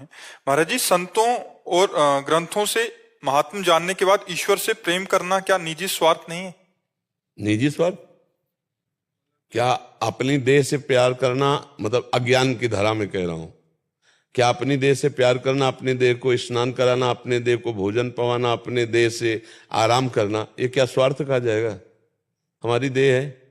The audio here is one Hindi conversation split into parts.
हैं। महाराज जी, संतों और ग्रंथों से महात्म जानने के बाद ईश्वर से प्रेम करना क्या निजी स्वार्थ नहीं है? निजी स्वार्थ क्या? अपनी देह से प्यार करना मतलब अज्ञान की धारा में कह रहा हूं। क्या अपनी देह से प्यार करना, अपने देह को स्नान कराना, अपने देह को भोजन पवाना, अपने देह से आराम करना, ये क्या स्वार्थ कहा जाएगा? हमारी देह है।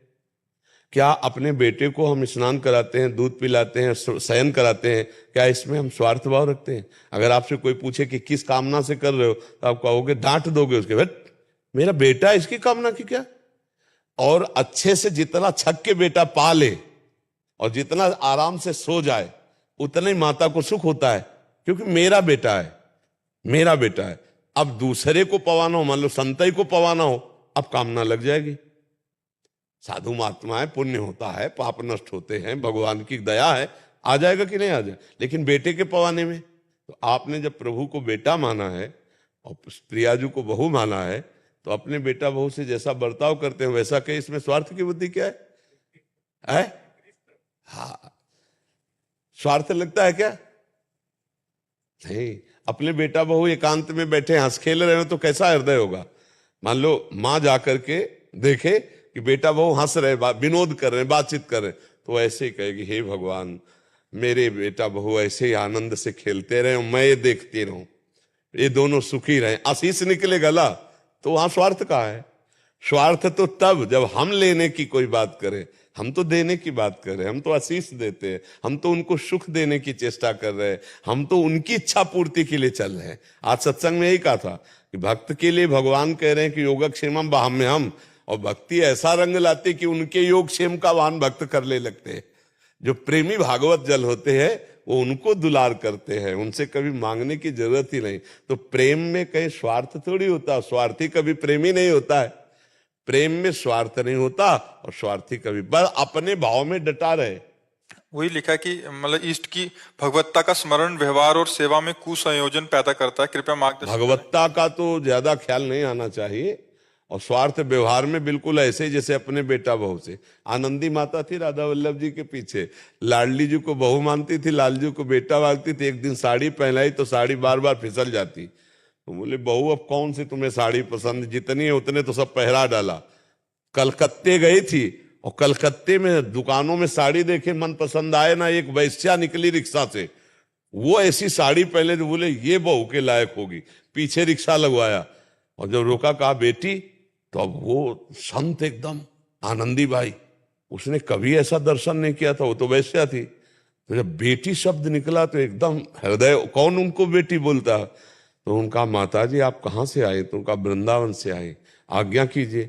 क्या अपने बेटे को हम स्नान कराते हैं, दूध पिलाते हैं, शयन कराते हैं, क्या इसमें हम स्वार्थ भाव रखते हैं? अगर आपसे कोई पूछे कि किस कामना से कर रहे हो, तो आप कहोगे, डांट दोगे उसके, भाई मेरा बेटा है, इसकी कामना की क्या? और अच्छे से जितना छक के बेटा पाले और जितना आराम से सो जाए, उतना ही माता को सुख होता है, क्योंकि मेरा बेटा है, मेरा बेटा है। अब दूसरे को पवाना हो, मान लो संतई को पवाना हो, अब कामना लग जाएगी। साधु महात्मा है, पुण्य होता है, पाप नष्ट होते हैं, भगवान की दया है, आ जाएगा कि नहीं आ जाए। लेकिन बेटे के पवाने में, तो आपने जब प्रभु को बेटा माना है और प्रियाजू को बहू माना है, तो अपने बेटा बहू से जैसा बर्ताव करते हैं वैसा कहे। इसमें स्वार्थ की बुद्धि क्या है? हाँ, स्वार्थ लगता है क्या? नहीं। अपने बेटा बहू एकांत में बैठे हंस खेल रहे हो तो कैसा हृदय होगा? मान लो माँ जाकर के देखे कि बेटा बहू हंस रहे, विनोद कर रहे, बातचीत कर रहे, तो ऐसे ही कहेगी, हे भगवान, मेरे बेटा बहू ऐसे ही आनंद से खेलते रहे, मैं ये देखती रहूं, ये दोनों सुखी रहे, आशीष निकले गला। तो वहां स्वार्थ कहाँ है? स्वार्थ तो तब जब हम लेने की कोई बात करें। हम तो देने की बात कर रहे हैं, हम तो आशीष देते हैं, हम तो उनको सुख देने की चेष्टा कर रहे हैं, हम तो उनकी इच्छा पूर्ति के लिए चल रहे हैं। आज सत्संग में यही कहा था कि भक्त के लिए भगवान कह रहे हैं कि योगक्षेमम बाह्म्यहम्, और भक्ति ऐसा रंग लाती कि उनके योगक्षेम का वाहन भक्त कर ले लगते हैं। जो प्रेमी भागवत जल होते हैं वो उनको दुलार करते हैं, उनसे कभी मांगने की जरूरत ही नहीं। तो प्रेम में कहीं स्वार्थ थोड़ी होता, स्वार्थी कभी प्रेमी नहीं होता है। प्रेम में स्वार्थ नहीं होता और स्वार्थी कभी, बस अपने भाव में डटा रहे। वही लिखा कि मतलब इष्ट की भगवत्ता का स्मरण व्यवहार और सेवा में कुसंयोजन पैदा करता है, कृपया मार्गदर्शन। भगवत्ता का तो ज्यादा ख्याल नहीं आना चाहिए, और स्वार्थ व्यवहार में बिल्कुल ऐसे जैसे अपने बेटा बहू से। आनंदी माता थी राधा वल्लभ जी के पीछे, लाडली जी को बहू मानती थी, लाल जी को बेटा मानती थी। एक दिन साड़ी पहनाई तो साड़ी बार बार फिसल जाती, तो बोले, बहू अब कौन सी तुम्हें साड़ी पसंद, जितनी है उतने तो सब पहरा डाला। कलकत्ते गई थी और कलकत्ते में दुकानों में साड़ी देखे, मन पसंद आए ना, एक वैश्या निकली रिक्शा से, वो ऐसी साड़ी पहले जो बोले ये बहू के लायक होगी, पीछे रिक्शा लगवाया, और जब रोका, कहा बेटी, तो अब वो संत एकदम आनंदी भाई, उसने कभी ऐसा दर्शन नहीं किया था, वो तो वैश्या थी। तो जब बेटी शब्द निकला तो एकदम हृदय, कौन उनको बेटी बोलता? तो उनका, माता जी आप कहाँ से आए? तो उनका, वृंदावन से आए, आज्ञा कीजिए।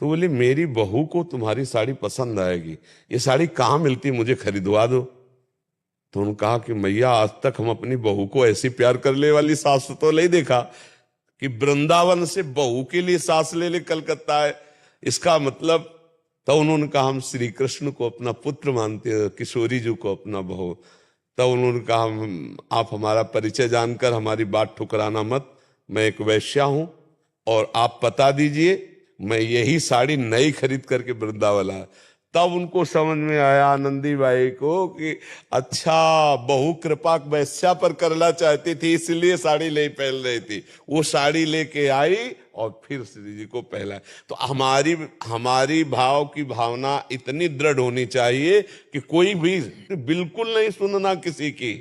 तो बोले, मेरी बहू को तुम्हारी साड़ी पसंद आएगी, ये साड़ी कहाँ मिलती, मुझे खरीदवा दो। तो उन्होंने कहा कि मैया, आज तक हम अपनी बहू को ऐसी प्यार करने वाली सास तो नहीं देखा कि वृंदावन से बहू के लिए सास ले ले कलकत्ता है, इसका मतलब। तो उन्होंने कहा, हम श्री कृष्ण को अपना पुत्र मानते हैं, किशोरी जी को अपना बहू। तब उन्होंने कहा, आप हमारा परिचय जानकर हमारी बात ठुकराना मत, मैं एक वैश्या हूं, और आप पता दीजिए, मैं यही साड़ी नई खरीद करके वृंदावन आया। तब उनको समझ में आया आनंदी बाई को कि अच्छा, बहु कृपा वैश्या पर करना चाहती थी, इसलिए साड़ी ले पहन रही थी। वो साड़ी लेके आई और फिर श्री जी को पहना। तो हमारी भाव की भावना इतनी दृढ़ होनी चाहिए कि कोई भी बिल्कुल नहीं सुनना किसी की।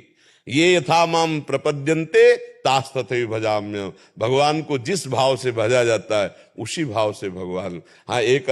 ये यथा माम प्रपद्यन्ते तास तथैव भजाम्यहम्। भगवान को जिस भाव से भजा जाता है उसी भाव से भगवान। हाँ, एक